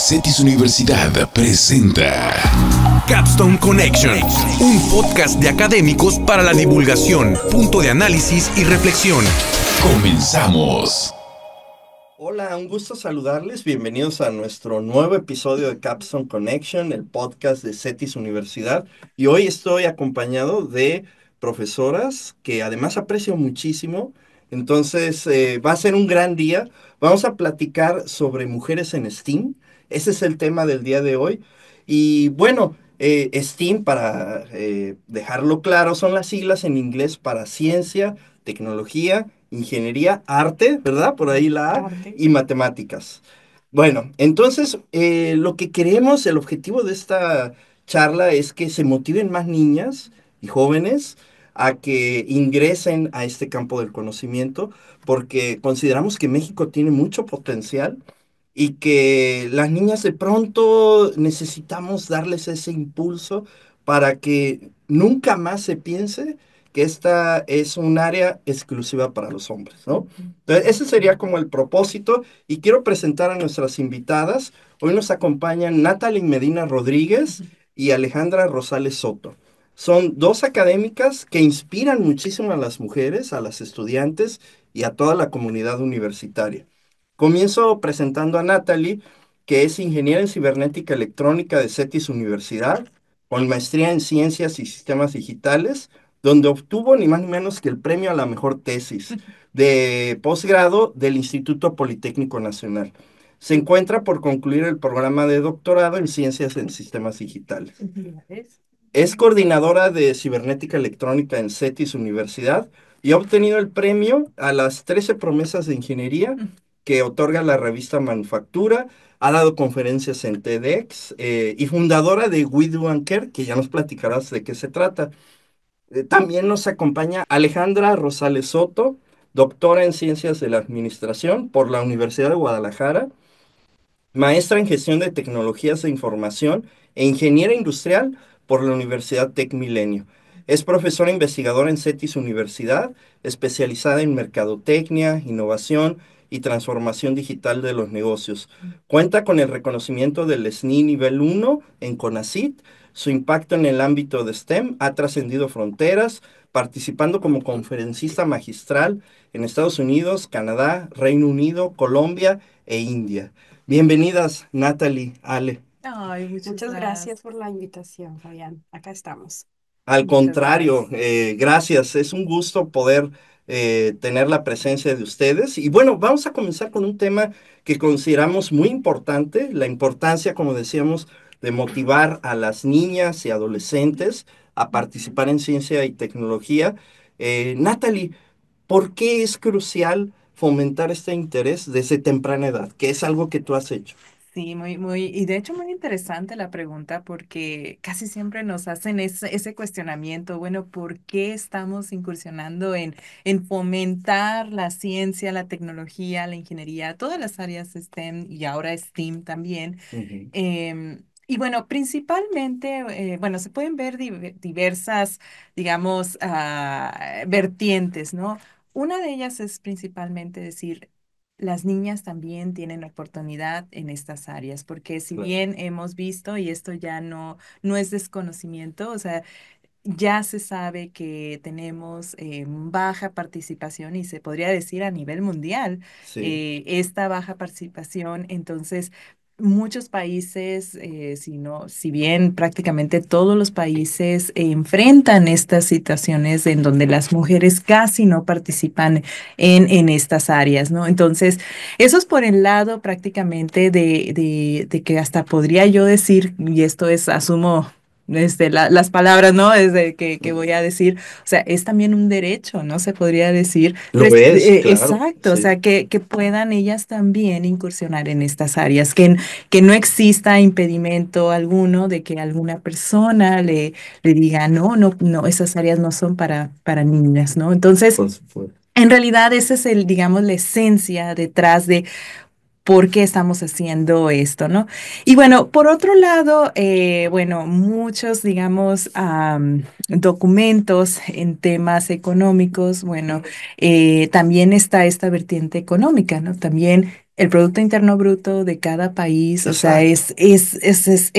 Cetis Universidad presenta Capstone Connection, un podcast de académicos para la divulgación, punto de análisis y reflexión. Comenzamos. Hola, un gusto saludarles. Bienvenidos a nuestro nuevo episodio de Capstone Connection, el podcast de Cetis Universidad. Y hoy estoy acompañado de profesoras que además aprecio muchísimo. Entonces, va a ser un gran día. Vamos a platicar sobre mujeres en STEAM. Ese es el tema del día de hoy. Y bueno, STEAM, para dejarlo claro, son las siglas en inglés para ciencia, tecnología, ingeniería, arte, ¿verdad? Por ahí la A, y matemáticas. Bueno, entonces lo que queremos, el objetivo de esta charla es que se motiven más niñas y jóvenes a que ingresen a este campo del conocimiento, porque consideramos que México tiene mucho potencial y que las niñas de pronto necesitamos darles ese impulso para que nunca más se piense que esta es un área exclusiva para los hombres, ¿no? Entonces, ese sería como el propósito y quiero presentar a nuestras invitadas. Hoy nos acompañan Natalie Medina Rodríguez y Alejandra Rosales Soto. Son dos académicas que inspiran muchísimo a las mujeres, a las estudiantes y a toda la comunidad universitaria. Comienzo presentando a Natalie, que es ingeniera en cibernética electrónica de CETIS Universidad, con maestría en ciencias y sistemas digitales, donde obtuvo ni más ni menos que el premio a la mejor tesis de posgrado del Instituto Politécnico Nacional. Se encuentra por concluir el programa de doctorado en ciencias en sistemas digitales. Es coordinadora de cibernética electrónica en CETIS Universidad y ha obtenido el premio a las 13 promesas de ingeniería que otorga la revista Manufactura. Ha dado conferencias en TEDx y fundadora de We Do and Care, que ya nos platicarás de qué se trata. También nos acompaña Alejandra Rosales Soto, doctora en Ciencias de la Administración por la Universidad de Guadalajara, maestra en Gestión de Tecnologías de Información e ingeniera industrial por la Universidad Tec Milenio. Es profesora investigadora en CETIS Universidad, especializada en mercadotecnia, innovación y transformación digital de los negocios. Cuenta con el reconocimiento del SNI nivel 1 en CONACYT. Su impacto en el ámbito de STEM ha trascendido fronteras, participando como conferencista magistral en Estados Unidos, Canadá, Reino Unido, Colombia e India. Bienvenidas, Natalie, Ale. Ay, Muchas gracias por la invitación, Fabián. Acá estamos. Al Muchas contrario, gracias. Es un gusto poder tener la presencia de ustedes. Y bueno, vamos a comenzar con un tema que consideramos muy importante, la importancia, como decíamos, de motivar a las niñas y adolescentes a participar en ciencia y tecnología. Natalie, ¿por qué es crucial fomentar este interés desde temprana edad? Que es algo que tú has hecho. Sí, y de hecho muy interesante la pregunta porque casi siempre nos hacen ese cuestionamiento, bueno, ¿por qué estamos incursionando en fomentar la ciencia, la tecnología, la ingeniería, todas las áreas STEM y ahora STEAM también? Ujú. Y bueno, principalmente, bueno, se pueden ver diversas, digamos, vertientes, ¿no? Una de ellas es principalmente decir, las niñas también tienen oportunidad en estas áreas, porque si Claro. bien hemos visto, y esto ya no es desconocimiento, o sea, ya se sabe que tenemos baja participación y se podría decir a nivel mundial Sí, esta baja participación. Entonces, muchos países, si bien prácticamente todos los países enfrentan estas situaciones en donde las mujeres casi no participan en estas áreas, ¿no? Entonces, eso es por el lado prácticamente de que hasta podría yo decir, y esto es, asumo las palabras, ¿no? Desde que voy a decir, o sea, es también un derecho, ¿no? Se podría decir. lo es, claro, Exacto, o sí, sea, que puedan ellas también incursionar en estas áreas, que no exista impedimento alguno de que alguna persona le diga, no, esas áreas no son para niñas, ¿no? Entonces, por supuesto. en realidad, esa es digamos, la esencia detrás de por qué estamos haciendo esto, ¿no? Y bueno, por otro lado, bueno, muchos, digamos, documentos en temas económicos, bueno, también está esta vertiente económica, ¿no? También El Producto Interno Bruto de cada país, o sea, Exacto.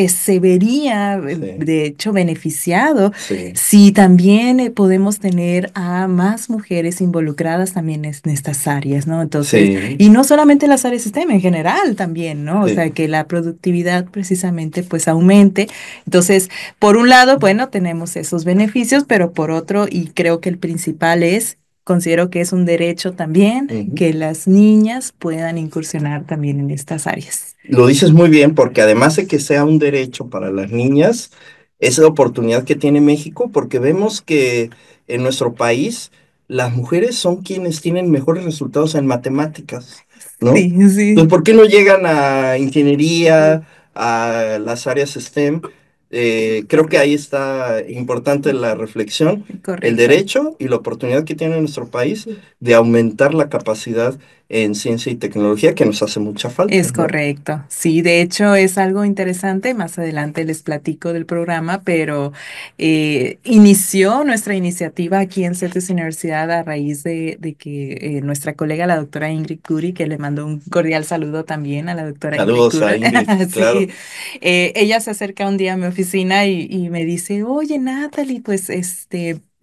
se vería, Sí, de hecho, beneficiado sí, si también podemos tener a más mujeres involucradas también en estas áreas, ¿no? Entonces, sí, y no solamente las áreas STEM, en general también, ¿no? O sí. sea, que la productividad precisamente pues aumente. Entonces, por un lado, bueno, tenemos esos beneficios, pero por otro, y creo que el principal es, considero que es un derecho también Ujú. que las niñas puedan incursionar también en estas áreas. Lo dices muy bien, porque además de que sea un derecho para las niñas, es la oportunidad que tiene México, porque vemos que en nuestro país las mujeres son quienes tienen mejores resultados en matemáticas, ¿no? Sí, Entonces, sí, ¿por qué no llegan a ingeniería, a las áreas STEM? Creo que ahí está importante la reflexión, el correcto. derecho y la oportunidad que tiene nuestro país de aumentar la capacidad en ciencia y tecnología que nos hace mucha falta, Es ¿no? correcto. Sí, de hecho es algo interesante. Más adelante les platico del programa, pero inició nuestra iniciativa aquí en CETES Universidad a raíz de que nuestra colega, la doctora Ingrid Curi, que le mando un cordial saludo también a la doctora Ingrid Saludos a Curi. Ingrid, Sí, claro. ella se acerca un día a mi oficina y me dice, oye, Natalie, pues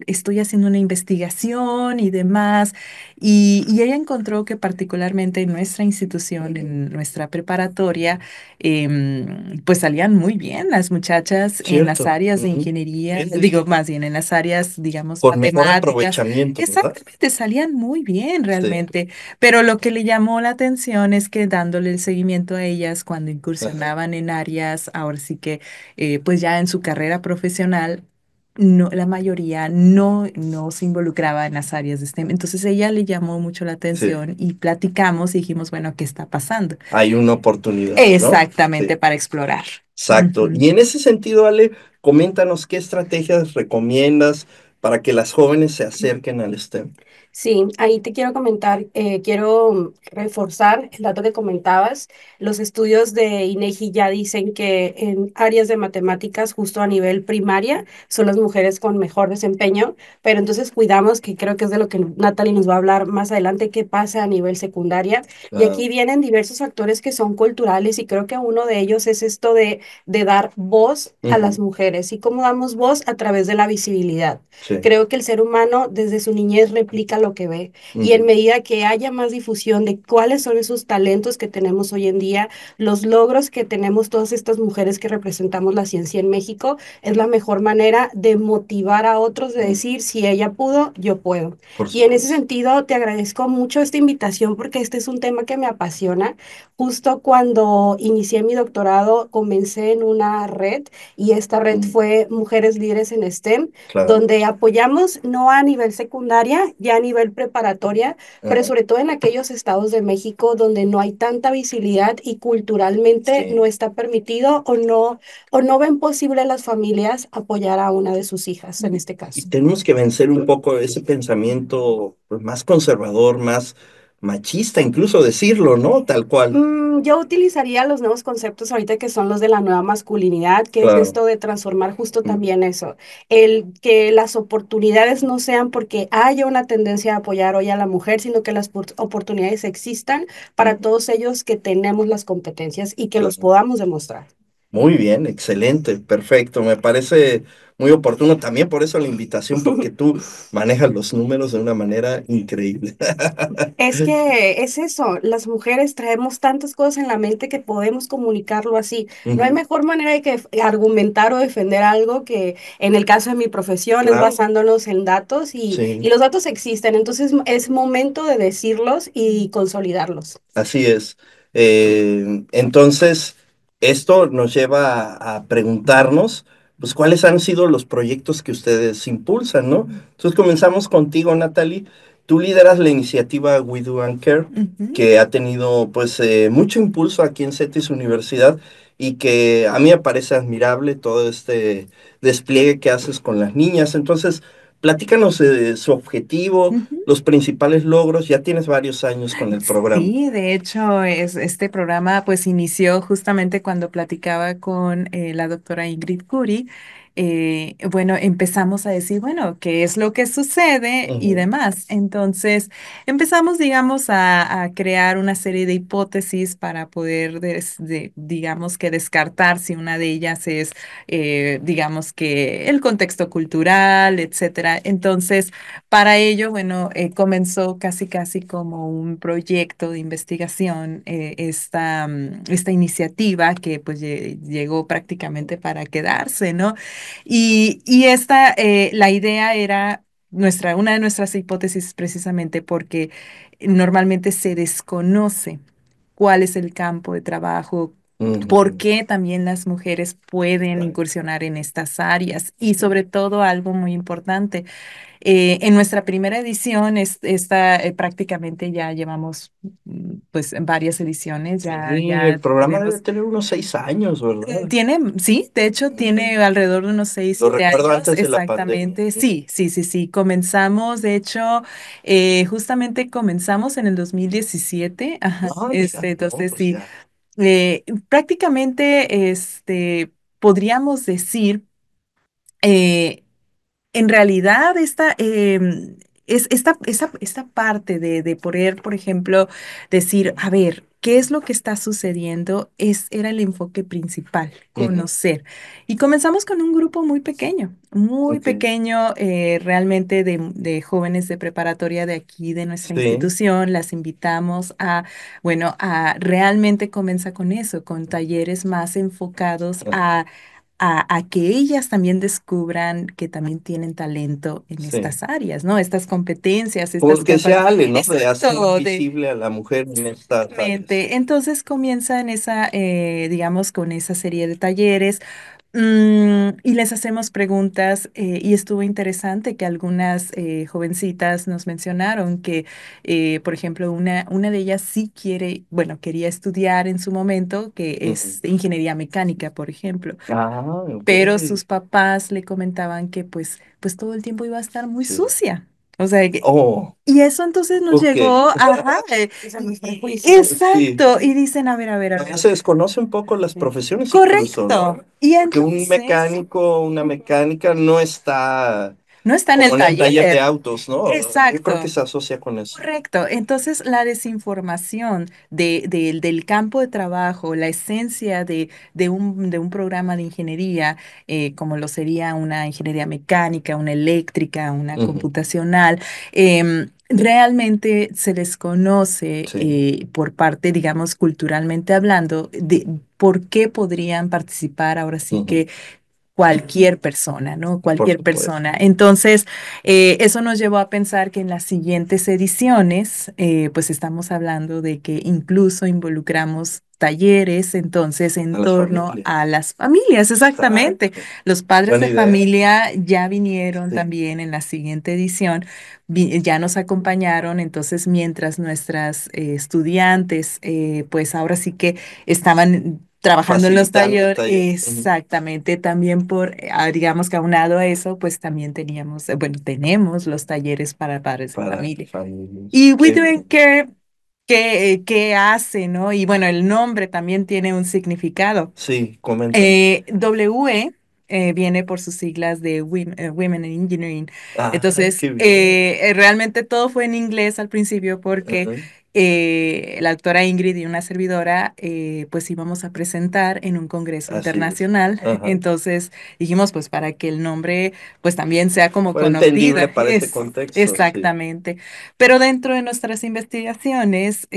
estoy haciendo una investigación y demás. Y ella encontró que particularmente en nuestra institución, en nuestra preparatoria, pues salían muy bien las muchachas en las Cierto. áreas de Ujú. ingeniería, Es digo decir, más bien en las áreas, digamos, con mejor matemáticas. aprovechamiento, ¿verdad? Exactamente, salían muy bien Sí. realmente, pero lo que le llamó la atención es que dándole el seguimiento a ellas cuando Ajá. incursionaban en áreas, ahora sí que, pues ya en su carrera profesional, no, la mayoría no se involucraba en las áreas de STEM. Entonces ella le llamó mucho la Sí. atención y platicamos y dijimos, bueno, ¿qué está pasando? Hay una oportunidad, ¿no? Exactamente, Sí. para explorar. Exacto. Ujú. Y en ese sentido, Ale, coméntanos qué estrategias recomiendas para que las jóvenes se acerquen al STEM. Sí, ahí te quiero comentar, quiero reforzar el dato que comentabas. Los estudios de INEGI ya dicen que en áreas de matemáticas, justo a nivel primaria, son las mujeres con mejor desempeño, pero entonces cuidamos, que creo que es de lo que Natalie nos va a hablar más adelante, qué pasa a nivel secundaria. Y Ah, aquí vienen diversos factores que son culturales y creo que uno de ellos es esto de dar voz a las ujú. mujeres. ¿Y cómo damos voz? A través de la visibilidad. Sí. Creo que el ser humano desde su niñez replica lo que ve y en Ujú. medida que haya más difusión de cuáles son esos talentos que tenemos hoy en día, los logros que tenemos todas estas mujeres que representamos la ciencia en México, es la mejor manera de motivar a otros, de Mm. decir, si ella pudo, yo puedo. Por Y en ese supuesto. sentido, te agradezco mucho esta invitación porque este es un tema que me apasiona. Justo cuando inicié mi doctorado, comencé en una red y esta red Mm. fue Mujeres Líderes en STEM, Claro. donde apoyamos no a nivel secundaria, ya a nivel preparatoria, pero Ajá. sobre todo en aquellos estados de México donde no hay tanta visibilidad y culturalmente no Sí. está permitido o no ven posible las familias apoyar a una de sus hijas en este Y caso. tenemos que vencer un poco ese pensamiento pues, más conservador, más machista, incluso decirlo, ¿no? Tal cual. Yo utilizaría los nuevos conceptos ahorita que son los de la nueva masculinidad, que es Claro. esto de transformar justo Mm, también eso, el que las oportunidades no sean porque haya una tendencia a apoyar hoy a la mujer, sino que las oportunidades existan para mm, todos ellos que tenemos las competencias y que los claro. podamos demostrar. Muy bien, excelente, perfecto. Me parece muy oportuno también por eso la invitación, porque tú manejas los números de una manera increíble. Es que es eso, las mujeres traemos tantas cosas en la mente que podemos comunicarlo así. No hay Ujú. mejor manera de que argumentar o defender algo que en el caso de mi profesión es Claro, basándonos en datos y sí. los datos existen, entonces es momento de decirlos y consolidarlos. Así es. Entonces, esto nos lleva a preguntarnos, pues, cuáles han sido los proyectos que ustedes impulsan, ¿no? Entonces, comenzamos contigo, Natalie. Tú lideras la iniciativa We Do and Care, Ujú. que ha tenido, pues, mucho impulso aquí en CETIS Universidad y que a mí me parece admirable todo este despliegue que haces con las niñas. Entonces, platícanos su objetivo, Ujú. los principales logros. Ya tienes varios años con el programa. Sí, de hecho, este programa pues inició justamente cuando platicaba con la doctora Ingrid Curi. bueno, empezamos a decir, bueno, ¿qué es lo que sucede y Ujú, demás? Entonces, empezamos, digamos, a crear una serie de hipótesis para poder, digamos, que descartar si una de ellas es, digamos, que el contexto cultural, etcétera. Entonces, para ello, bueno, comenzó casi, casi como un proyecto de investigación, esta iniciativa que pues llegó prácticamente para quedarse, ¿no? Y esta, la idea era una de nuestras hipótesis precisamente porque normalmente se desconoce cuál es el campo de trabajo, por ujú, qué también las mujeres pueden incursionar en estas áreas y sobre todo algo muy importante. En nuestra primera edición, esta prácticamente ya llevamos pues varias ediciones, Sí, el ya programa debe tenemos tener unos 6 años, ¿verdad? tiene, sí, de hecho Ujú. tiene alrededor de unos seis, Lo siete recuerdo años, antes de la pandemia. exactamente. Sí, sí, sí, sí. Comenzamos, de hecho, justamente comenzamos en el 2017. Ajá, Ah, mira, no, entonces pues sí, ya. prácticamente, podríamos decir, eh, en realidad, esta parte de poder, por ejemplo, decir, a ver, ¿qué es lo que está sucediendo? Era el enfoque principal, Ujú, conocer. Y comenzamos con un grupo muy ok, pequeño, realmente de jóvenes de preparatoria de aquí, de nuestra sí, institución. Las invitamos a, bueno, realmente comienza con eso, con talleres más enfocados ajá, a que ellas también descubran que también tienen talento en sí. estas áreas, ¿no? Estas competencias, estas Pues que se capacidades. hable, ¿no? De hacer más Exacto, visible a la mujer en estas áreas. exactamente. Entonces comienzan digamos, con esa serie de talleres. Y les hacemos preguntas y estuvo interesante que algunas jovencitas nos mencionaron que, por ejemplo, una de ellas sí quiere, bueno, quería estudiar en su momento, que Ujú. es ingeniería mecánica, por ejemplo, Ah, ok, pero sus papás le comentaban que pues todo el tiempo iba a estar muy sí. sucia. O sea, Oh, y eso entonces nos ok, llegó, ajá, Ese es nuestro juicio. sí. exacto, y dicen, a Todavía ver, se desconoce un poco las profesiones incluso, ¿no? correcto. Y Porque un entonces, mecánico, una mecánica no está no está en como el en el taller de taller. autos, ¿no? Yo creo que Exacto. se asocia con eso. Correcto. Entonces, la desinformación del campo de trabajo, la esencia de un programa de ingeniería, como lo sería una ingeniería mecánica, una eléctrica, una Ujú, computacional, realmente se desconoce sí, por parte, digamos, culturalmente hablando, de por qué podrían participar ahora sí ujú, que cualquier persona, ¿no? por Cualquier supuesto. persona. Entonces, eso nos llevó a pensar que en las siguientes ediciones, pues estamos hablando de que incluso involucramos talleres, entonces, en A las torno familias. a las familias, exactamente. Exacto. Los padres Buena de idea. familia ya vinieron Sí. también en la siguiente edición, ya nos acompañaron, entonces, mientras nuestras estudiantes, pues ahora sí que estaban trabajando en los Facilitando el talleres, taller. Ujú. exactamente, también digamos que aunado a eso, pues también teníamos, bueno, tenemos los talleres para padres de Para familia. familias. Y We Qué Doing bien. Care, ¿qué hace, no? Y bueno, el nombre también tiene un significado. Sí, coméntame. W viene por sus siglas de Women in Engineering. Ah, Entonces, qué bien. realmente todo fue en inglés al principio porque Ujú. la doctora Ingrid y una servidora, pues íbamos a presentar en un congreso Así es. internacional. Ajá. Entonces dijimos, pues para que el nombre, pues también sea como Fue entendible conocida. para ese contexto, sí. Exactamente. Pero dentro de nuestras investigaciones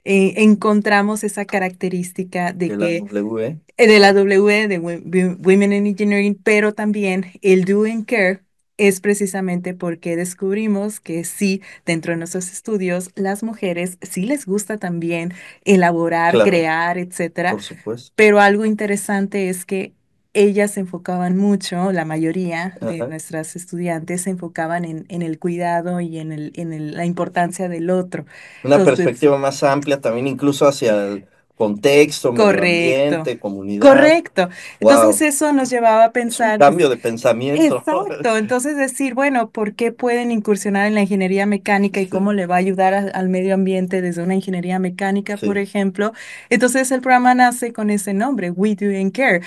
encontramos esa característica de De la que W. de la W de Women in Engineering, pero también el Do and Care es precisamente porque descubrimos que sí, dentro de nuestros estudios, las mujeres sí les gusta también elaborar, Claro, crear, etcétera, por supuesto. pero algo interesante es que ellas se enfocaban mucho, la mayoría de Ajá. nuestras estudiantes se enfocaban en el cuidado y la importancia del otro. Una Entonces, perspectiva más amplia también, incluso hacia el contexto, medio correcto, ambiente, comunidad. correcto. Entonces Wow, eso nos llevaba a es un pensar, cambio de pensamiento. exacto, entonces decir, bueno, ¿por qué pueden incursionar en la ingeniería mecánica y cómo Sí, le va a ayudar al medio ambiente desde una ingeniería mecánica, por sí. ejemplo? Entonces el programa nace con ese nombre, We Do and Care.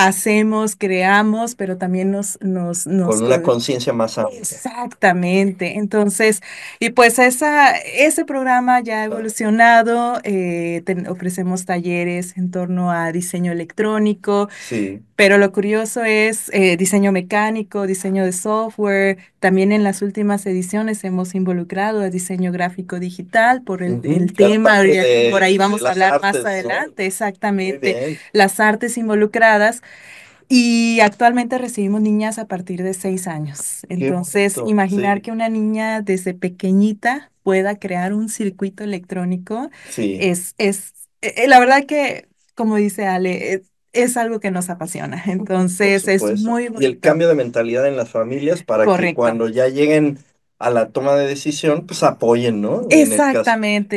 hacemos, creamos, pero también Con una conciencia más amplia. Exactamente. Entonces, y pues ese programa ya ha evolucionado. Ofrecemos talleres en torno a diseño electrónico, Sí. pero lo curioso es diseño mecánico, diseño de software. También en las últimas ediciones hemos involucrado a diseño gráfico digital por Ujú, el que era tema, parte por ahí de vamos a las hablar más artes, ¿no? adelante, Muy exactamente, bien. las artes involucradas. Y actualmente recibimos niñas a partir de 6 años. Qué Entonces, bonito. imaginar Sí, que una niña desde pequeñita pueda crear un circuito electrónico sí, la verdad que, como dice Ale, es algo que nos apasiona. por Entonces, es supuesto. muy Y el bonito. cambio de mentalidad en las familias para que Correcto. cuando ya lleguen a la toma de decisión, pues apoyen, ¿no? En el caso. Y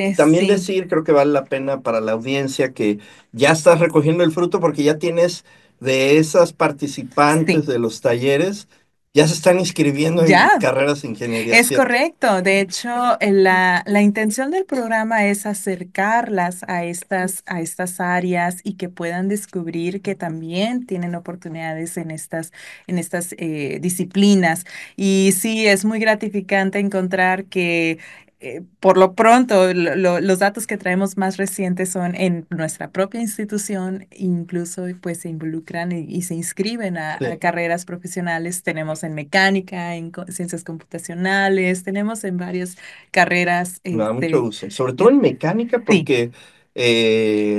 Exactamente, también sí, decir, creo que vale la pena para la audiencia que ya estás recogiendo el fruto porque ya tienes de esas participantes sí. de los talleres, ya se están inscribiendo en Ya. carreras de ingeniería, Es ¿cierto? correcto. De hecho, la intención del programa es acercarlas a estas áreas y que puedan descubrir que también tienen oportunidades en estas disciplinas. Y sí, es muy gratificante encontrar que por lo pronto los datos que traemos más recientes son en nuestra propia institución, incluso pues se involucran y se inscriben a Sí. carreras profesionales. Tenemos en mecánica, en ciencias computacionales, tenemos en varias carreras. Me da mucho gusto. Sobre todo Eh, en mecánica, sí, porque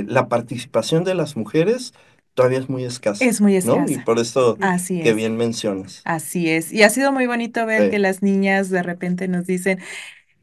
la participación de las mujeres todavía es muy escasa, es muy ¿no? Y escasa. por esto Así que es. bien mencionas. Así es. Y ha sido muy bonito ver que Sí. las niñas de repente nos dicen,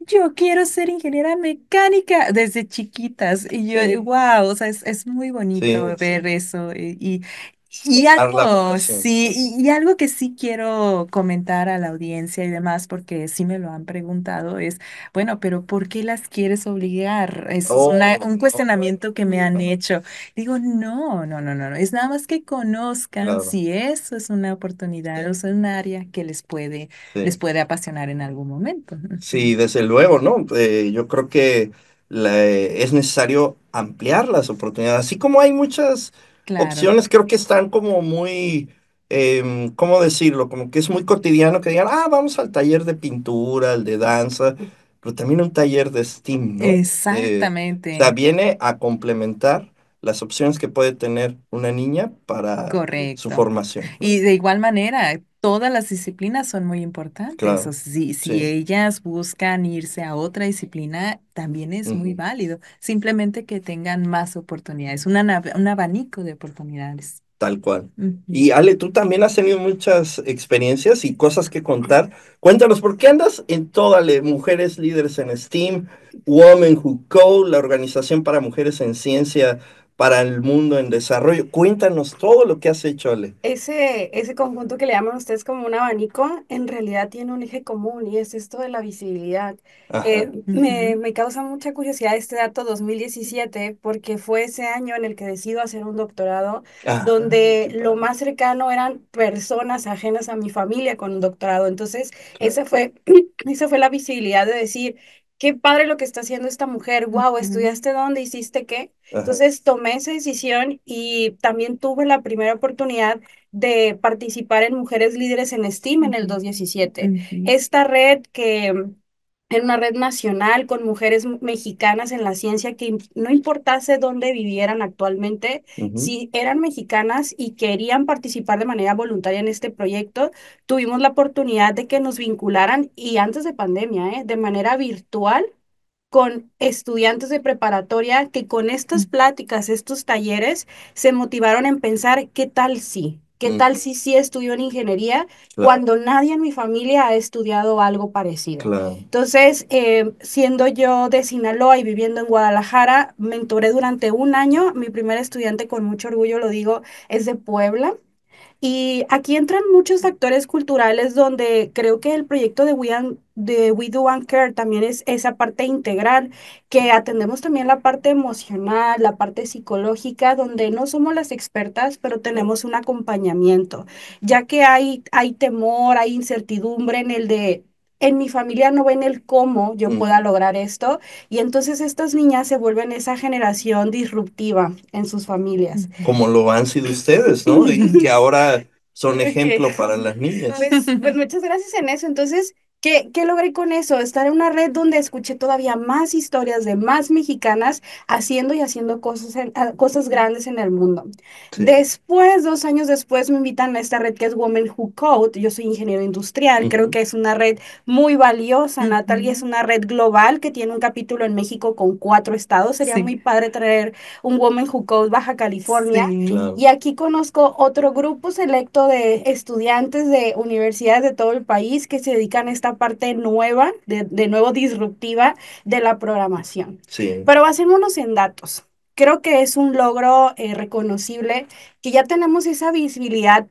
yo quiero ser ingeniera mecánica desde chiquitas. Y yo, Sí, wow, o sea, es muy sí, bonito ver sí. eso. Y Dar la algo, vocación. sí, y algo que sí quiero comentar a la audiencia y demás, porque sí me lo han preguntado, es, bueno, pero ¿por qué las quieres obligar? Eso es Oh, un no, cuestionamiento que me han hecho. Digo, no, no, no, no, no, es nada más que conozcan claro, si eso es una oportunidad o es un área que les sí. puede apasionar en algún momento. Sí, desde luego, ¿no? Yo creo que es necesario ampliar las oportunidades. Así como hay muchas Claro, opciones, creo que están como muy, ¿cómo decirlo? Como que es muy cotidiano que digan, ah, vamos al taller de pintura, al de danza, pero también un taller de STEAM, ¿no? O sea, exactamente. viene a complementar las opciones que puede tener una niña para su Correcto. formación, ¿no? Y de igual manera, todas las disciplinas son muy importantes. O Claro, sea, si sí. ellas buscan irse a otra disciplina, también es muy Ujú. válido. Simplemente que tengan más oportunidades, un abanico de oportunidades. Tal cual. Ujú. Y Ale, tú también has tenido muchas experiencias y cosas que contar. Cuéntanos, ¿por qué andas en todo, Ale? Mujeres líderes en STEAM, Women Who Code, la Organización para Mujeres en Ciencia para el Mundo en Desarrollo? Cuéntanos todo lo que has hecho, Ale. Ese conjunto que le llaman ustedes como un abanico, en realidad tiene un eje común y es esto de la visibilidad. Ajá, Ujú. Me causa mucha curiosidad este dato 2017 porque fue ese año en el que decido hacer un doctorado ajá, donde lo más cercano eran personas ajenas a mi familia con un doctorado. Entonces, claro, esa fue la visibilidad de decir, qué padre lo que está haciendo esta mujer, wow, Ujú. ¿estudiaste dónde? ¿Hiciste qué? ajá, Entonces tomé esa decisión y también tuve la primera oportunidad de participar en Mujeres Líderes en STEAM en el Ujú. 2017. Ujú. Esta red que era una red nacional con mujeres mexicanas en la ciencia que no importase dónde vivieran actualmente, ujú, si eran mexicanas y querían participar de manera voluntaria en este proyecto, tuvimos la oportunidad de que nos vincularan y antes de pandemia, de manera virtual con estudiantes de preparatoria que con estas pláticas, estos talleres, se motivaron en pensar qué mm, tal si sí estudió en ingeniería claro, cuando nadie en mi familia ha estudiado algo parecido. claro, Entonces, siendo yo de Sinaloa y viviendo en Guadalajara, mentoré durante un año. Mi primer estudiante, con mucho orgullo lo digo, es de Puebla. Y aquí entran muchos factores culturales donde creo que el proyecto de We Do and Care también es esa parte integral, que atendemos también la parte emocional, la parte psicológica, donde no somos las expertas, pero tenemos un acompañamiento, ya que hay temor, hay incertidumbre en el de en mi familia no ven el cómo yo pueda Ujú. lograr esto, y entonces estas niñas se vuelven esa generación disruptiva en sus familias. Como lo han sido ustedes, ¿no? Y que ahora son Ok. ejemplo para las niñas. Pues muchas gracias en eso. Entonces, ¿qué logré con eso? Estar en una red donde escuché todavía más historias de más mexicanas haciendo y haciendo cosas, cosas grandes en el mundo. Sí. Después, 2 años después, me invitan a esta red que es Women Who Code. Yo soy ingeniero industrial. Creo Ujú. que es una red muy valiosa, Natalie. Es Ujú. una red global que tiene un capítulo en México con 4 estados. Sería Sí, muy padre traer un Women Who Code Baja California. sí. Claro. Y aquí conozco otro grupo selecto de estudiantes de universidades de todo el país que se dedican a esta parte nueva, de nuevo disruptiva de la programación. Sí. Pero basémonos en datos. Creo que es un logro reconocible que ya tenemos esa visibilidad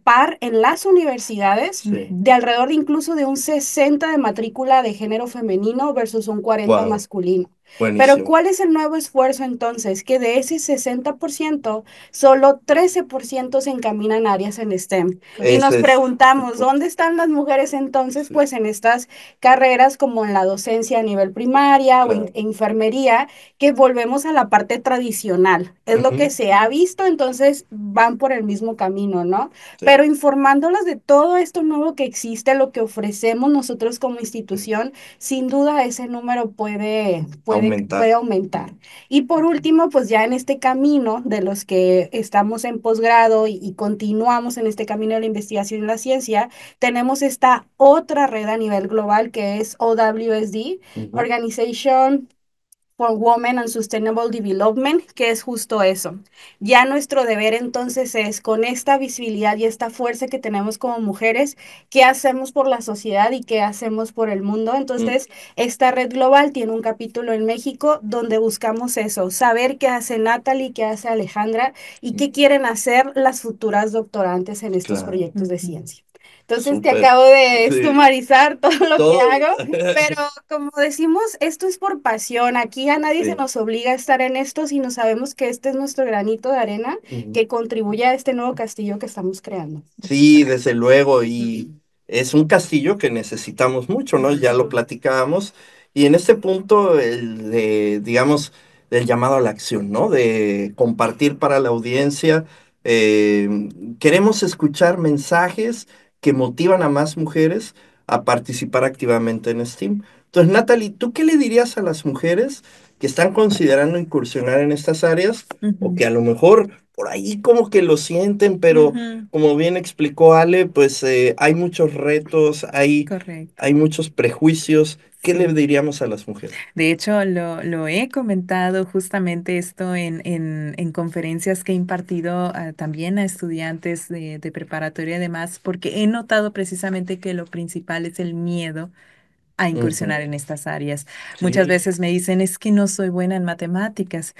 par en las universidades Sí. de alrededor de incluso de un 60 de matrícula de género femenino versus un 40 Wow. masculino. Pero Buenísimo. ¿cuál es el nuevo esfuerzo entonces? Que de ese 60% solo 13% se encaminan a áreas en STEM. Y nos Ese es el preguntamos, punto. ¿dónde están las mujeres entonces? Sí. Pues en estas carreras como en la docencia a nivel primaria o en Claro. enfermería, que volvemos a la parte tradicional. Es lo que Ujú. se ha visto, entonces van por el mismo camino, ¿no? Sí. Pero informándolas de todo esto nuevo que existe, lo que ofrecemos nosotros como Sí. institución, sin duda ese número puede Aumentar. aumentar. Y por último, pues ya en este camino de los que estamos en posgrado y continuamos en este camino de la investigación y la ciencia, tenemos esta otra red a nivel global que es OWSD, Ujú. Organization for Women and Sustainable Development, que es justo eso. Ya nuestro deber entonces es, con esta visibilidad y esta fuerza que tenemos como mujeres, qué hacemos por la sociedad y qué hacemos por el mundo. Mm. Entonces, esta red global tiene un capítulo en México donde buscamos eso, saber qué hace Natalie, qué hace Alejandra y qué quieren hacer las futuras doctorantes en estos Claro. proyectos de Ujú. ciencia. Entonces, te Súper. acabo de Sí. sumarizar todo lo que Todo. hago, pero como decimos, esto es por pasión. Aquí a nadie se Sí. nos obliga a estar en esto, sino sabemos que este es nuestro granito de arena Ujú. que contribuye a este nuevo castillo que estamos creando. Sí, desde luego, y es un castillo que necesitamos mucho, ¿no? Ya lo platicábamos, y en este punto, el de, digamos, del llamado a la acción, ¿no? De compartir para la audiencia, queremos escuchar mensajes que motivan a más mujeres a participar activamente en STEAM. Entonces, Natalie, ¿tú qué le dirías a las mujeres que están considerando incursionar en estas áreas o Ujú. que a lo mejor por ahí como que lo sienten, pero Ujú. como bien explicó Ale, pues hay muchos retos, Correcto. hay muchos prejuicios. ¿Qué le Sí. diríamos a las mujeres? De hecho, lo he comentado justamente esto en conferencias que he impartido también a estudiantes de preparatoria y demás, porque he notado precisamente que lo principal es el miedo a incursionar Ujú. en estas áreas. Muchas Sí, veces me dicen, es que no soy buena en matemáticas.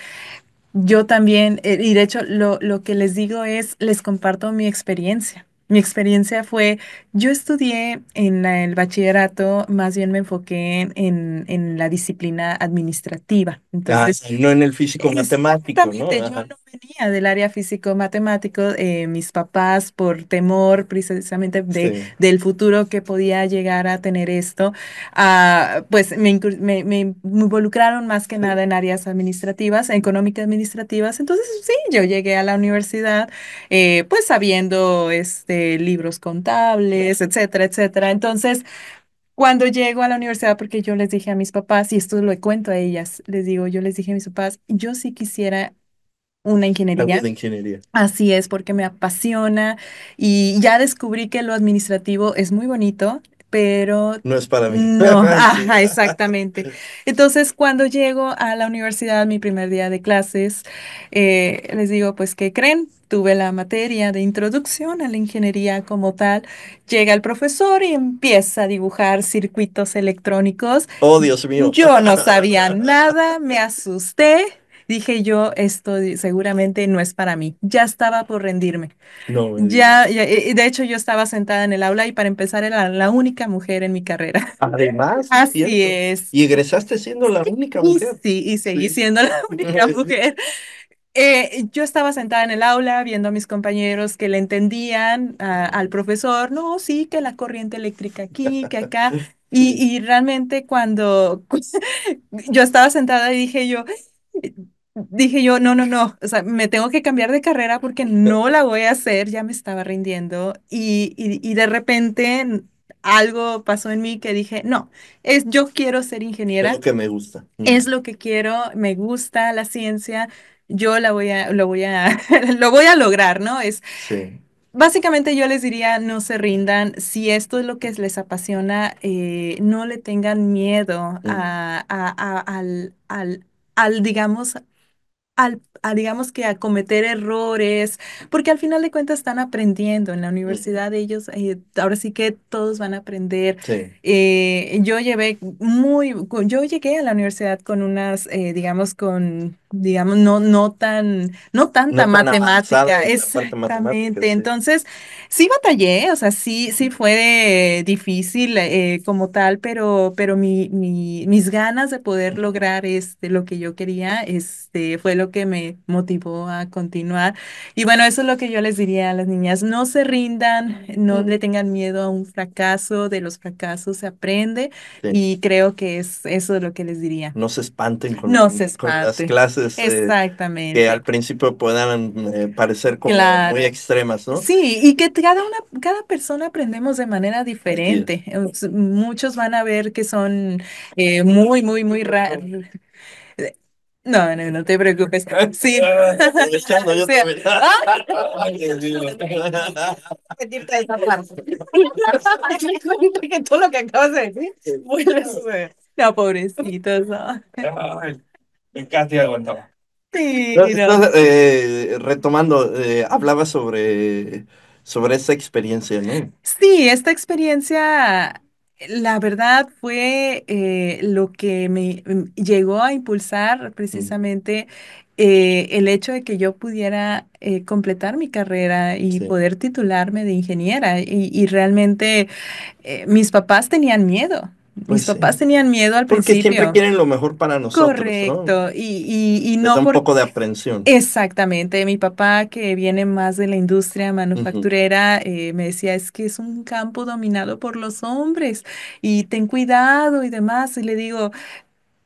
Yo también, y de hecho lo que les digo es, les comparto mi experiencia. Mi experiencia fue, yo estudié en el bachillerato, más bien me enfoqué en la disciplina administrativa. ah, Entonces, no en el físico matemático, ¿no? exactamente, yo Ajá. no venía del área físico-matemático, mis papás por temor precisamente Sí. del futuro que podía llegar a tener esto, pues me involucraron más que nada en áreas administrativas, económicas administrativas. Entonces, sí, yo llegué a la universidad pues sabiendo libros contables, etcétera, etcétera. Entonces, cuando llego a la universidad, porque yo les dije a mis papás, y esto lo cuento a ellas, les digo, yo les dije a mis papás, yo sí quisiera una Algo ingeniería. de ingeniería. Así es, porque me apasiona y ya descubrí que lo administrativo es muy bonito, pero No es para mí. no, Sí. ajá, exactamente. Entonces, cuando llego a la universidad, mi primer día de clases, les digo, pues, ¿qué creen? Tuve la materia de introducción a la ingeniería como tal. Llega el profesor y empieza a dibujar circuitos electrónicos. Oh, Dios mío. Yo no sabía nada, me asusté. Dije yo, seguramente no es para mí. Ya estaba por rendirme. No me Ya, digas. y de hecho yo estaba sentada en el aula y para empezar era la única mujer en mi carrera. Además, es Así cierto. es. Y egresaste siendo la única Y mujer. sí, y seguí Sí. siendo la única mujer. Yo estaba sentada en el aula viendo a mis compañeros que le entendían al profesor, no, sí, que la corriente eléctrica aquí, que acá. Y realmente cuando yo estaba sentada y dije yo, no, no, no, o sea, me tengo que cambiar de carrera porque no la voy a hacer, ya me estaba rindiendo y de repente algo pasó en mí que dije, no, yo quiero ser Es ingeniera, lo que me gusta. es lo que quiero, me gusta la ciencia, yo lo voy a, lo voy a lograr, ¿no? Sí. Básicamente yo les diría, no se rindan, si esto es lo que les apasiona, no le tengan miedo Mm, digamos, digamos que a cometer errores, porque al final de cuentas están aprendiendo en la mm, universidad ellos, ahora sí que todos van a aprender. sí. Yo llegué a la universidad con unas, digamos, no tanta No tan avanzada matemática, en la parte matemática, exactamente. sí. Entonces, sí batallé, o sea, sí fue difícil como tal, pero mis ganas de poder lograr lo que yo quería, fue lo que me motivó a continuar. Y bueno, eso es lo que yo les diría a las niñas, no se rindan, no le tengan miedo a un fracaso, de los fracasos se aprende Sí. y creo que eso es lo que les diría. No se espanten No se con las espante. clases que al Exactamente. principio puedan parecer como muy Claro. extremas, ¿no? Sí, y que cada persona aprendemos de manera Así es. diferente. Muchos van a ver que son muy raros. No, no, no te preocupes. Sí. Aprovechando, yo Sí. también. ¡Ah! Ay, Dios mío. Repetirte esa parte. Me cuenta que todo lo que acabas de decir vuelve a suceder. No, pobrecitos, no. Ay, casi aguantaba. Sí, no. Entonces, retomando, hablaba sobre esa experiencia, ¿no? Sí, esta experiencia, la verdad, fue lo que me llegó a impulsar Mm, precisamente el hecho de que yo pudiera completar mi carrera y sí, poder titularme de ingeniera. Y realmente mis papás tenían miedo. pues Mis papás sí. tenían miedo al Porque siempre principio. quieren lo mejor para nosotros, ¿no? Correcto. Y Les da no un por poco de aprensión. exactamente, mi papá que viene más de la industria Ujú, manufacturera me decía, es que es un campo dominado por los hombres y ten cuidado y demás. Y le digo,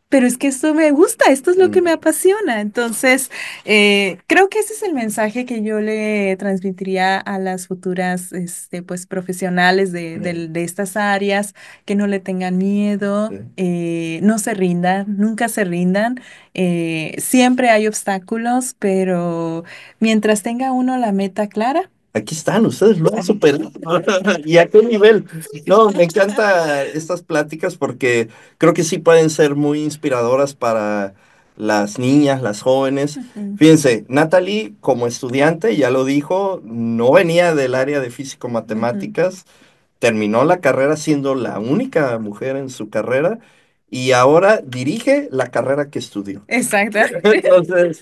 pero es que esto me gusta, esto es lo que me mm, apasiona. Entonces, creo que ese es el mensaje que yo le transmitiría a las futuras, pues, profesionales mm, de estas áreas, que no le tengan miedo, sí. no se rindan, nunca se rindan. Siempre hay obstáculos, pero mientras tenga uno la meta clara. Aquí están, ustedes lo han superado. ¿Y a qué nivel? No, me encanta estas pláticas porque creo que sí pueden ser muy inspiradoras para las niñas, las jóvenes. Ujú, Fíjense, Natalie, como estudiante, ya lo dijo, no venía del área de ujú. físico-matemáticas, terminó la carrera siendo la única mujer en su carrera y ahora dirige la carrera que estudió. Exacto. Entonces,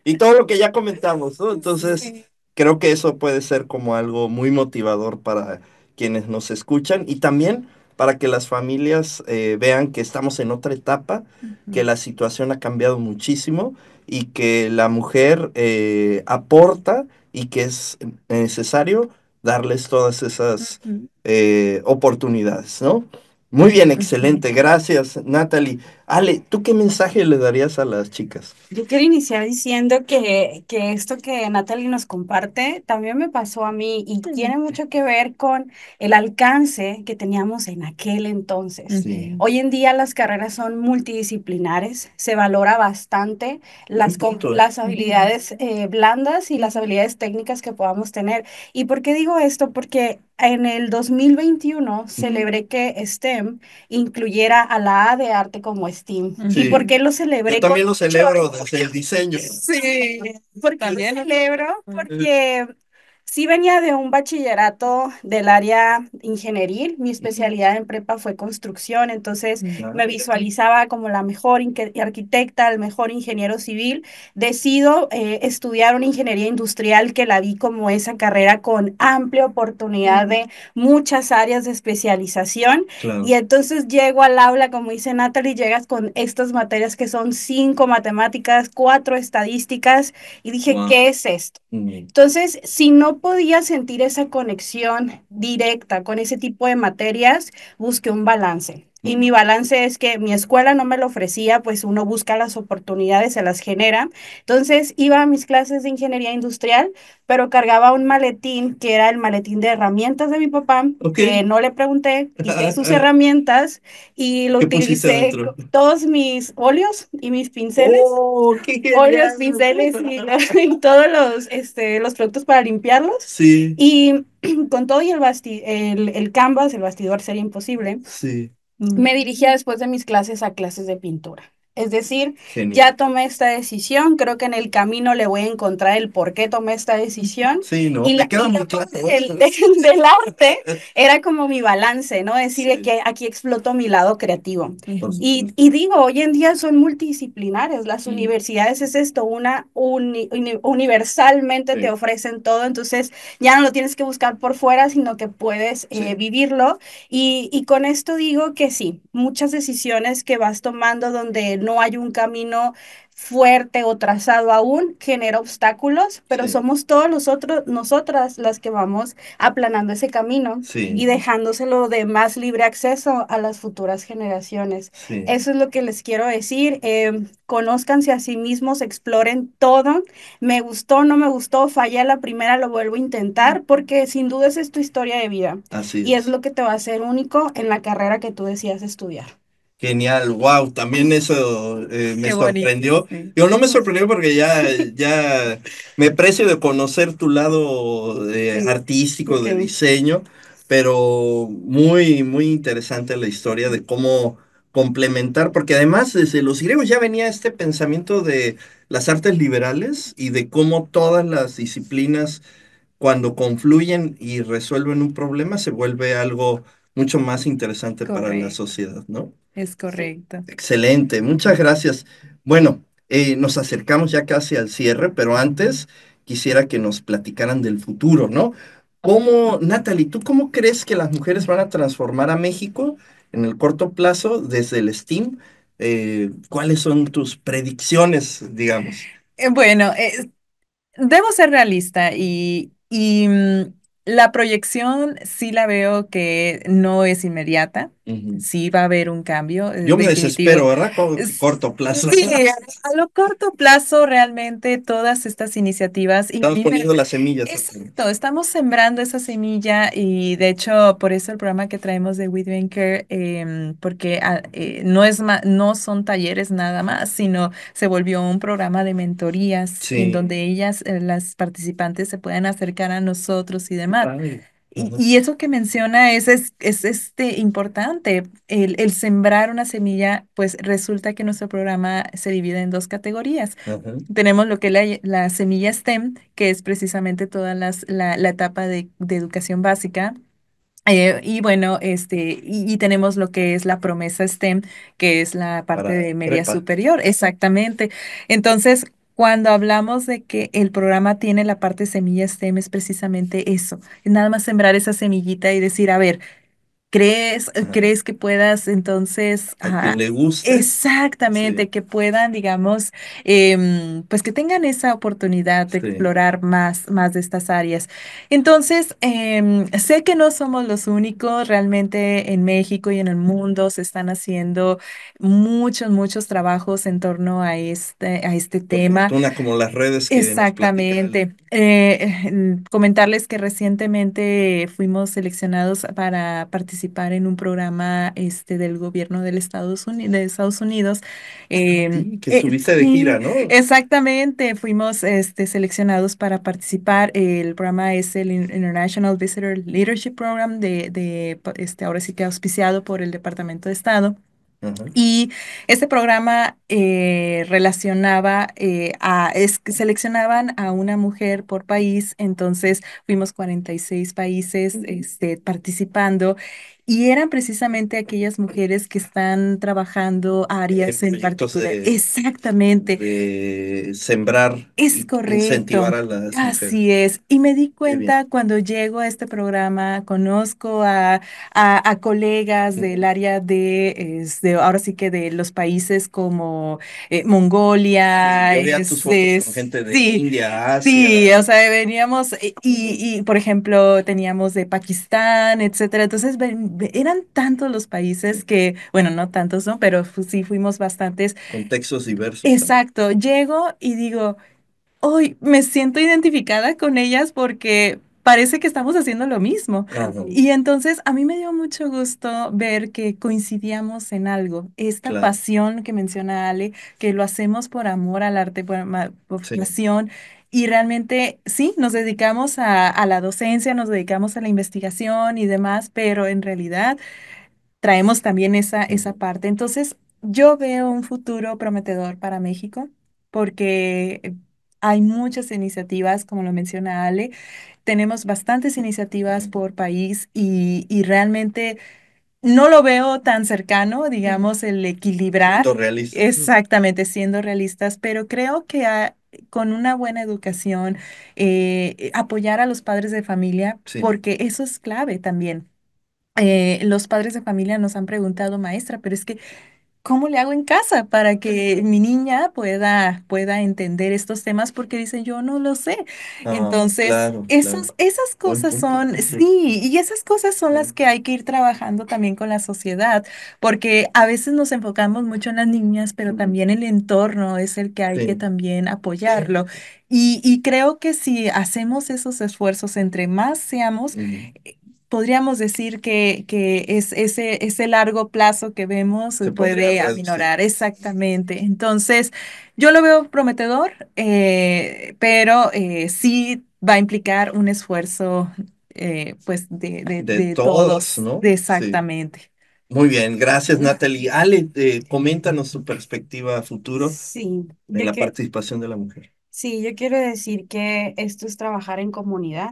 y todo lo que ya comentamos, ¿no? Entonces, Sí. creo que eso puede ser como algo muy motivador para quienes nos escuchan y también para que las familias vean que estamos en otra etapa, que Ujú, la situación ha cambiado muchísimo y que la mujer aporta y que es necesario darles todas esas ujú, oportunidades, ¿no? Muy bien, ujú. excelente. Gracias, Natalie. Ale, ¿tú qué mensaje le darías a las chicas? Yo quiero iniciar diciendo que esto que Natalie nos comparte también me pasó a mí y tiene mucho que ver con el alcance que teníamos en aquel entonces. Sí. Ujú, Hoy en día las carreras son multidisciplinares, se valora bastante Buen punto, ¿eh? las habilidades blandas y las habilidades técnicas que podamos tener. ¿Y por qué digo esto? Porque en el 2021 Ujú. celebré que STEM incluyera a la A de arte como STEAM. ¿Y por Sí. ujú. qué lo Yo celebré con también lo mucho? celebro desde el diseño. Sí, ¿por qué lo También. celebro? Eh, Porque sí venía de un bachillerato del área ingenieril, mi especialidad en prepa fue construcción, entonces Claro. me visualizaba como la mejor arquitecta, el mejor ingeniero civil. Decido estudiar una ingeniería industrial que la vi como esa carrera con amplia oportunidad de muchas áreas de especialización. Y Claro. entonces llego al aula, como dice Natalie, llegas con estas materias que son 5 matemáticas, 4 estadísticas, y dije, Wow. ¿qué es esto? Mm, Entonces, si no no podía sentir esa conexión directa con ese tipo de materias, busqué un balance. Y mi balance es que mi escuela no me lo ofrecía, pues uno busca las oportunidades, se las genera. Entonces iba a mis clases de ingeniería industrial, pero cargaba un maletín que era el maletín de herramientas de mi papá, Ok. que no le pregunté, quité sus herramientas y lo ¿Qué pusiste utilicé adentro? todos mis óleos y mis pinceles. ¡Oh, qué Óleos, genial! pinceles y, y todos los productos para limpiarlos. Sí, Y con todo y el canvas, el bastidor sería imposible, sí, me dirigía después de mis clases a clases de pintura. Es decir, genial. ya tomé esta decisión, creo que en el camino le voy a encontrar el por qué tomé esta decisión. Sí, no, Y te la, queda y muy la claro. parte del arte era como mi balance, ¿no? Decir Sí, que aquí exploto mi lado creativo. por Y digo, hoy en día son multidisciplinares, las Mm. universidades es esto, universalmente te Sí, ofrecen todo, entonces ya no lo tienes que buscar por fuera, sino que puedes sí, vivirlo y con esto digo que sí, muchas decisiones que vas tomando donde no hay un camino fuerte o trazado aún genera obstáculos, pero sí, somos todos nosotras las que vamos aplanando ese camino sí, y dejándoselo de más libre acceso a las futuras generaciones. sí. Eso es lo que les quiero decir. Conózcanse a sí mismos, exploren todo. Me gustó, no me gustó, fallé a la primera, lo vuelvo a intentar, porque sin duda esa es tu historia de vida Así y es es. lo que te va a hacer único en la carrera que tú decías estudiar. Genial, wow, también eso me Qué bonito, sorprendió. sí. Yo no me sorprendió porque ya me precio de conocer tu lado artístico, de Ok. diseño, pero muy, muy interesante la historia de cómo complementar, porque además desde los griegos ya venía este pensamiento de las artes liberales y de cómo todas las disciplinas cuando confluyen y resuelven un problema se vuelve algo mucho más interesante para la Correcto, sociedad, ¿no? es correcto. Excelente, muchas gracias. Bueno, nos acercamos ya casi al cierre, pero antes quisiera que nos platicaran del futuro, ¿no? Natalie, ¿tú cómo crees que las mujeres van a transformar a México en el corto plazo desde el STEAM? ¿Cuáles son tus predicciones, digamos? Bueno, debo ser realista la proyección sí la veo que no es inmediata, Ujú. sí va a haber un cambio Yo me definitivo. desespero, ¿verdad? Corto plazo. Sí, a lo corto plazo realmente todas estas iniciativas y Estamos poniendo las semillas apenas. exacto, estamos sembrando esa semilla y de hecho por eso el programa que traemos de We Doing Care, porque no son talleres nada más, sino se volvió un programa de mentorías en Sí. donde ellas, las participantes, se pueden acercar a nosotros y demás. Padre. Y, Ajá. y eso que menciona es importante, el sembrar una semilla, pues resulta que nuestro programa se divide en dos categorías. Ajá. Tenemos lo que es la semilla STEM, que es precisamente toda la etapa de educación básica. Y bueno, y tenemos lo que es la promesa STEM, que es la parte Para de media prepa. superior, exactamente. Entonces, cuando hablamos de que el programa tiene la parte semilla STEM, es precisamente eso, nada más sembrar esa semillita y decir, a ver, Ajá. ¿crees que puedas entonces, A quien le guste. Sí, exactamente, que puedan, digamos, pues que tengan esa oportunidad de sí. explorar más de estas áreas? Entonces, sé que no somos los únicos, realmente en México y en el mundo se están haciendo muchos trabajos en torno a este Por tema. fortuna, como las redes que nos platican. Exactamente. Comentarles que recientemente fuimos seleccionados para participar en un programa del gobierno de Estados Unidos. Sí, que estuviste de gira, Sí, ¿no? exactamente. Fuimos seleccionados para participar. El programa es el International Visitor Leadership Program ahora sí que auspiciado por el Departamento de Estado. Ajá. Y este programa relacionaba es que seleccionaban a una mujer por país, entonces fuimos 46 países participando y eran precisamente aquellas mujeres que están trabajando áreas en proyectos particular. Exactamente, de sembrar es y incentivar correcto. a las mujeres. Así es. Y me di Qué bien. cuenta cuando llego a este programa, conozco a colegas del Ujú. área ahora sí que de los países como Sí, Mongolia, yo veía tus fotos con gente de sí. India, Sí, o Asia. sea, veníamos por ejemplo, teníamos de Pakistán, etcétera. Entonces, eran tantos los países que, bueno, no tantos, ¿no? Pero sí fuimos bastantes. Contextos diversos también. Exacto, llego y digo, hoy me siento identificada con ellas porque parece que estamos haciendo lo mismo. Ajá, Y entonces a mí me dio mucho gusto ver que coincidíamos en algo. Esta claro, pasión que menciona Ale, que lo hacemos por amor al arte, por sí. pasión. Y realmente sí, nos dedicamos a la docencia, nos dedicamos a la investigación y demás, pero en realidad traemos también esa Ujú. parte. Entonces, yo veo un futuro prometedor para México porque hay muchas iniciativas, como lo menciona Ale, tenemos bastantes iniciativas por país y realmente no lo veo tan cercano, digamos, el equilibrar, Siendo realistas. exactamente siendo realistas, pero creo que con una buena educación, apoyar a los padres de familia, Sí. porque eso es clave también. Los padres de familia nos han preguntado, maestra, pero es que, ¿cómo le hago en casa para que mi niña pueda entender estos temas? Porque dicen, yo no lo sé. Ah, Entonces, claro, claro. esas Buen cosas punto. son, sí, y esas cosas son las que hay que ir trabajando también con la sociedad, porque a veces nos enfocamos mucho en las niñas, pero también el entorno es el que hay que Sí. también apoyarlo. Y creo que si hacemos esos esfuerzos, entre más seamos, Ujú. podríamos decir que ese largo plazo que vemos se Se podría puede reducir. aminorar, exactamente. Entonces, yo lo veo prometedor, pero sí va a implicar un esfuerzo, pues, De de todos, todos, ¿no? Sí. exactamente. Muy bien, gracias Natalie. Ale, coméntanos tu perspectiva a futuro Sí, en la participación de la mujer. sí, yo quiero decir que esto es trabajar en comunidad.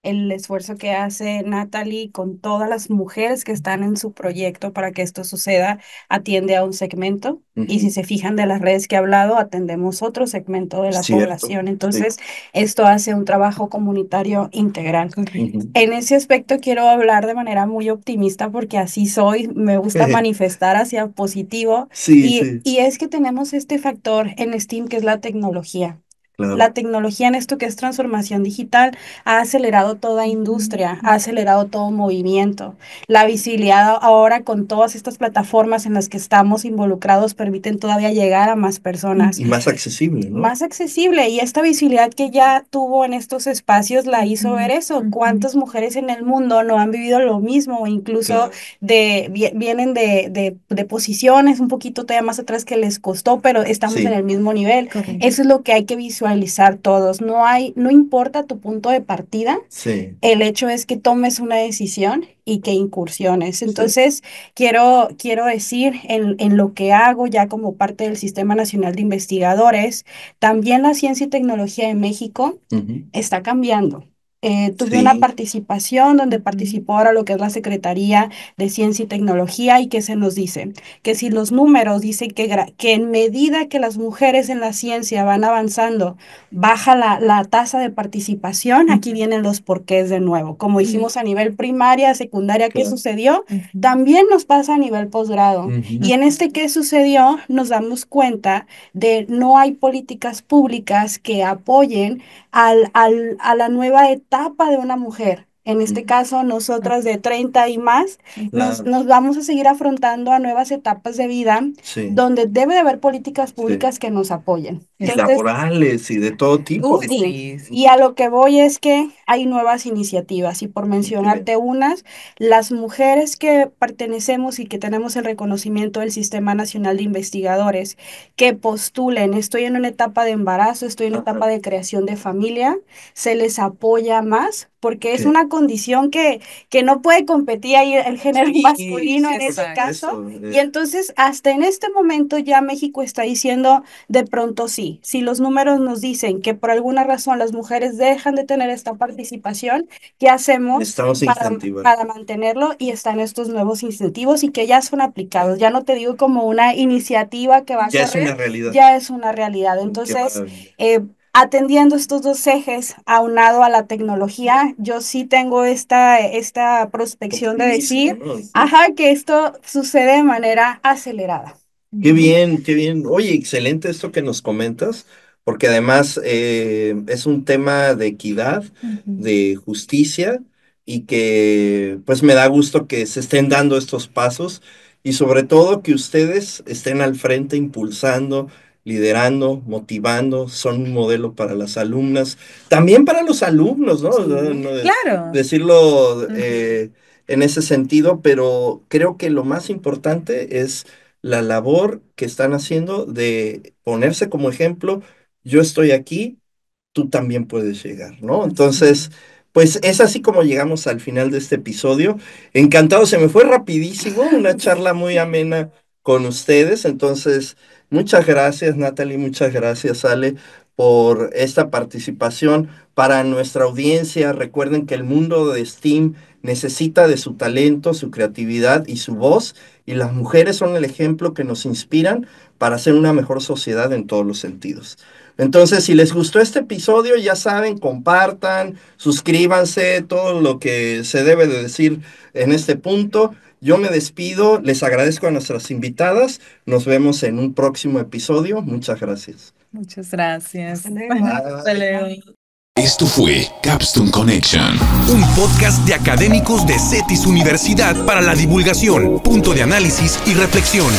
El esfuerzo que hace Natalie con todas las mujeres que están en su proyecto para que esto suceda, atiende a un segmento. Y si Ujú. se fijan de las redes que he hablado, atendemos otro segmento de la Cierto, población. sí. Entonces, esto hace un trabajo comunitario integral. Correcto. Ujú. En ese aspecto quiero hablar de manera muy optimista porque así soy, me gusta manifestar hacia positivo Sí, sí, y es que tenemos este factor en STEAM que es la tecnología. claro. La tecnología en esto que es transformación digital ha acelerado toda industria, ha acelerado todo movimiento. La visibilidad ahora con todas estas plataformas en las que estamos involucrados permiten todavía llegar a más personas Y más accesible, ¿no? más accesible y esta visibilidad que ya tuvo en estos espacios la hizo ver eso. ¿Cuántas mujeres en el mundo no han vivido lo mismo o incluso Claro. vienen de posiciones un poquito todavía más atrás que les costó, pero estamos en Sí, el mismo nivel? Correcto. Eso es lo que hay que visualizar todos. No importa tu punto de partida, sí, el hecho es que tomes una decisión y que incursiones. sí. Entonces, quiero decir en lo que hago ya como parte del Sistema Nacional de Investigadores, también la ciencia y tecnología en México Ujú. está cambiando. Tuve una Sí, participación donde participó ahora lo que es la Secretaría de Ciencia y Tecnología y que se nos dice que si los números dicen que en medida que las mujeres en la ciencia van avanzando, baja la tasa de participación, aquí vienen los porqués de nuevo. Como dijimos a nivel primaria, secundaria, ¿qué claro. sucedió? Ujú. También nos pasa a nivel posgrado. Ujú. Y en este qué sucedió, nos damos cuenta de no hay políticas públicas que apoyen a la nueva etapa de una mujer. En este Ujú. caso, nosotras de 30 y más, Claro, nos vamos a seguir afrontando a nuevas etapas de vida sí, donde debe de haber políticas sí. públicas que nos apoyen. Y Entonces, laborales y de todo tipo, ¿no? sí, Sí, sí. y a lo que voy es que hay nuevas iniciativas y por Qué bien. mencionarte unas, las mujeres que pertenecemos y que tenemos el reconocimiento del Sistema Nacional de Investigadores que postulen, estoy en una etapa de embarazo, estoy en una Ajá. etapa de creación de familia, se les apoya más porque es ¿Qué? una condición que no puede competir ahí el género Sí, masculino en Por ese exacto. caso. supuesto. Y entonces, hasta en este momento ya México está diciendo de pronto sí. así. Si los números nos dicen que por alguna razón las mujeres dejan de tener esta participación, ¿qué hacemos Estamos incentivando. para mantenerlo? Y están estos nuevos incentivos y que ya son aplicados. Ya no te digo como una iniciativa que va a Ya es correr, una realidad. ya es una realidad. Qué Entonces, maravilla. atendiendo estos dos ejes, aunado a la tecnología, yo sí tengo esta prospección de Optimismo, decir, ¿no? Sí. ajá, que esto sucede de manera acelerada. Qué bien, qué bien. Oye, excelente esto que nos comentas, porque además es un tema de equidad, Ujú. de justicia, y que pues me da gusto que se estén dando estos pasos y sobre todo que ustedes estén al frente impulsando, liderando, motivando, son un modelo para las alumnas, también para los alumnos, ¿no? Sí. Claro. Decirlo Ujú. en ese sentido, pero creo que lo más importante es la labor que están haciendo de ponerse como ejemplo, yo estoy aquí, tú también puedes llegar, ¿no? Entonces, pues es así como llegamos al final de este episodio. Encantado, se me fue rapidísimo, una charla muy amena con ustedes. Entonces, muchas gracias, Natalie, muchas gracias, Ale, por esta participación. Para nuestra audiencia, recuerden que el mundo de STEAM necesita de su talento, su creatividad y su voz, y las mujeres son el ejemplo que nos inspiran para hacer una mejor sociedad en todos los sentidos. Entonces, si les gustó este episodio, ya saben, compartan, suscríbanse, todo lo que se debe de decir en este punto. Yo me despido, les agradezco a nuestras invitadas, nos vemos en un próximo episodio. Muchas gracias. Muchas gracias. Hasta luego. Hasta luego. Esto fue Capstone Connection. Un podcast de académicos de CETIS Universidad para la divulgación, punto de análisis y reflexión.